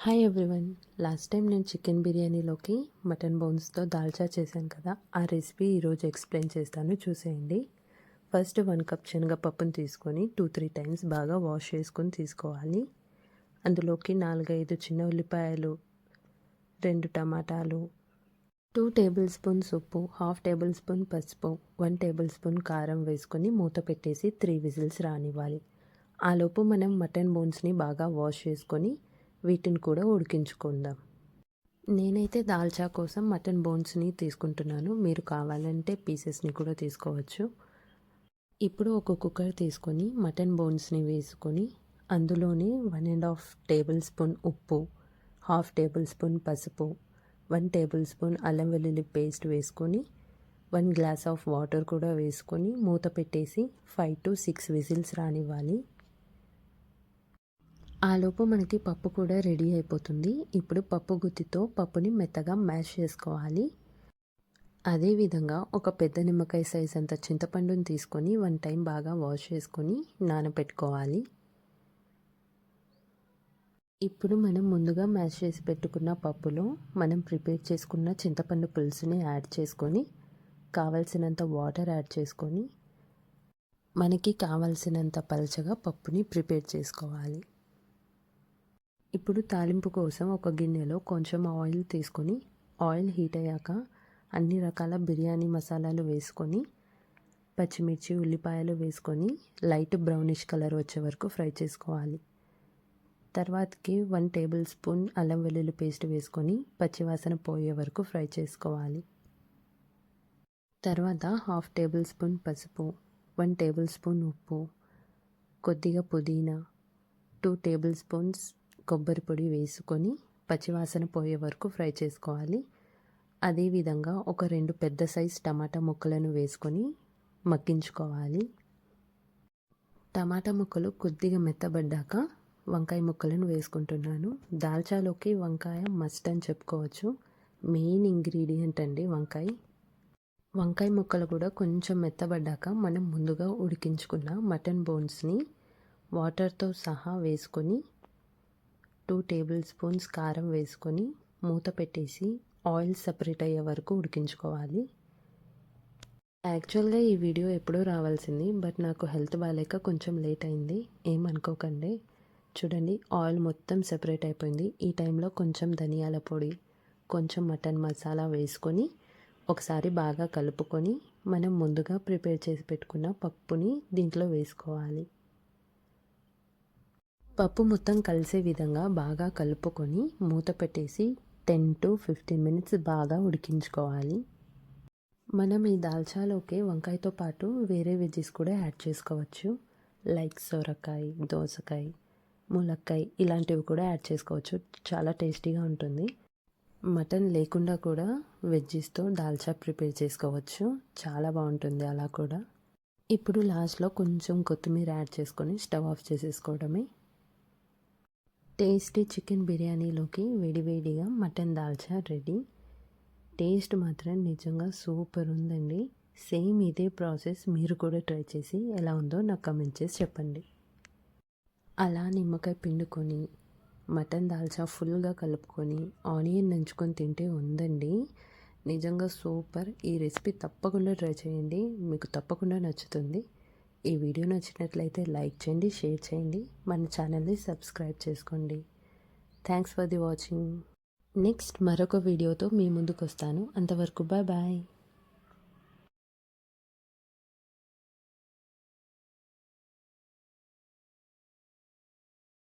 Hi everyone. Last time నేను chicken బిర్యానీలోకి mutton బోన్స్తో dalcha చేశాను కదా, ఆ రెసిపీ ఈరోజు ఎక్స్ప్లెయిన్ చేస్తాను, చూసేయండి. ఫస్ట్ 1 కప్ శనగపప్పును తీసుకొని 2-3 టైమ్స్ బాగా వాష్ చేసుకొని తీసుకోవాలి. అందులోకి 4-5 చిన్న ఉల్లిపాయలు, 2 టమాటాలు, 2 టేబుల్ స్పూన్స్ ఉప్పు, 1/2 టేబుల్ స్పూన్ పసుపు, 1 టేబుల్ స్పూన్ కారం వేసుకొని మూత పెట్టేసి 3 విజిల్స్ రానివ్వాలి. ఆలోపు మనం మటన్ బోన్స్ని బాగా వాష్ చేసుకొని వీటిని కూడా ఉడికించుకుందాం. నేనైతే దాల్చా కోసం మటన్ బోన్స్ని తీసుకుంటున్నాను, మీరు కావాలంటే పీసెస్ని కూడా తీసుకోవచ్చు. ఇప్పుడు ఒక కుక్కర్ తీసుకొని మటన్ బోన్స్ని వేసుకొని అందులోనే 1.5 టేబుల్ స్పూన్ ఉప్పు, 1/2 టేబుల్ స్పూన్ పసుపు, 1 టేబుల్ స్పూన్ అల్లం వెల్లుల్లి పేస్ట్ వేసుకొని 1 గ్లాస్ ఆఫ్ వాటర్ కూడా వేసుకొని మూత పెట్టేసి 5 to 6 విజిల్స్ రానివ్వాలి. ఆలోపు మనకి పప్పు కూడా రెడీ అయిపోతుంది. ఇప్పుడు పప్పు గుత్తితో పప్పుని మెత్తగా మ్యాష్ చేసుకోవాలి. అదేవిధంగా ఒక పెద్ద నిమ్మకాయ సైజ్ అంత చింతపండుని తీసుకొని 1 టైం బాగా వాష్ చేసుకొని నానబెట్టుకోవాలి. ఇప్పుడు మనం ముందుగా మ్యాష్ చేసి పెట్టుకున్న పప్పులో మనం ప్రిపేర్ చేసుకున్న చింతపండు పులుసుని యాడ్ చేసుకొని కావలసినంత వాటర్ యాడ్ చేసుకొని మనకి కావలసినంత పలచగా పప్పుని ప్రిపేర్ చేసుకోవాలి. ఇప్పుడు తాలింపు కోసం ఒక గిన్నెలో కొంచెం ఆయిల్ తీసుకొని ఆయిల్ హీట్ అయ్యాక అన్ని రకాల బిర్యానీ మసాలాలు వేసుకొని పచ్చిమిర్చి, ఉల్లిపాయలు వేసుకొని లైట్ బ్రౌనిష్ కలర్ వచ్చే వరకు ఫ్రై చేసుకోవాలి. తర్వాతకి 1 టేబుల్ స్పూన్ అల్లం వెల్లుల్లి పేస్ట్ వేసుకొని పచ్చివాసన పోయే వరకు ఫ్రై చేసుకోవాలి. తర్వాత 1/2 టేబుల్ స్పూన్ పసుపు, 1 టేబుల్ స్పూన్ ఉప్పు, కొద్దిగా పుదీనా, 2 టేబుల్ స్పూన్స్ కొబ్బరి పొడి వేసుకొని పచ్చివాసన పోయే వరకు ఫ్రై చేసుకోవాలి. అదేవిధంగా ఒక 2 పెద్ద సైజ్ టమాటా ముక్కలను వేసుకొని మగ్గించుకోవాలి. టమాటా ముక్కలు కొద్దిగా మెత్తబడ్డాక వంకాయ ముక్కలను వేసుకుంటున్నాను. దాల్చాలోకి వంకాయ మస్ట్ అని చెప్పుకోవచ్చు, మెయిన్ ఇంగ్రీడియంట్ అండి వంకాయ. వంకాయ ముక్కలు కూడా కొంచెం మెత్తబడ్డాక మనం ముందుగా ఉడికించుకున్న మటన్ బోన్స్ని వాటర్తో సహా వేసుకొని 2 టేబుల్ స్పూన్స్ కారం వేసుకొని మూత పెట్టేసి ఆయిల్ సపరేట్ అయ్యే వరకు ఉడికించుకోవాలి. యాక్చువల్గా ఈ వీడియో ఎప్పుడూ రావాల్సింది, బట్ నాకు హెల్త్ బాగాలేక కొంచెం లేట్ అయింది, ఏమనుకోకండి. చూడండి, ఆయిల్ మొత్తం సెపరేట్ అయిపోయింది. ఈ టైంలో కొంచెం ధనియాల పొడి, కొంచెం మటన్ మసాలా వేసుకొని ఒకసారి బాగా కలుపుకొని మనం ముందుగా ప్రిపేర్ చేసి పెట్టుకున్న పప్పుని దీంట్లో వేసుకోవాలి. పప్పు మొత్తం కలిసే విధంగా బాగా కలుపుకొని మూత పెట్టేసి 10 to 15 మినిట్స్ బాగా ఉడికించుకోవాలి. మనం ఈ దాల్చాలోకి వంకాయతో పాటు వేరే వెజ్జెస్ కూడా యాడ్ చేసుకోవచ్చు, లైక్ సొరకాయ, దోసకాయ, ములక్కాయ ఇలాంటివి కూడా యాడ్ చేసుకోవచ్చు. చాలా టేస్టీగా ఉంటుంది. మటన్ లేకుండా కూడా వెజ్జెస్తో దాల్చా ప్రిపేర్ చేసుకోవచ్చు, చాలా బాగుంటుంది అలా కూడా. ఇప్పుడు లాస్ట్లో కొంచెం కొత్తిమీర యాడ్ చేసుకొని స్టవ్ ఆఫ్ చేసేసుకోవడమే. టేస్టీ చికెన్ బిర్యానీలోకి వేడివేడిగా మటన్ దాల్చా రెడీ. టేస్ట్ మాత్రం నిజంగా సూపర్ ఉందండి. సేమ్ ఇదే ప్రాసెస్ మీరు కూడా ట్రై చేసి ఎలా ఉందో నాకు కమెంట్ చేసి చెప్పండి. అలా నిమ్మకాయ పిండుకొని మటన్ దాల్చా ఫుల్గా కలుపుకొని ఆనియన్ నంచుకొని తింటే ఉందండి, నిజంగా సూపర్. ఈ రెసిపీ తప్పకుండా ట్రై చేయండి, మీకు తప్పకుండా నచ్చుతుంది. ఈ వీడియో నచ్చినట్లయితే లైక్ చేయండి, షేర్ చేయండి, మన ఛానల్ని సబ్స్క్రైబ్ చేసుకోండి. Thanks for the watching. Next మరొక వీడియోతో మీ ముందుకు వస్తాను. అంతవరకు బాయ్ బాయ్.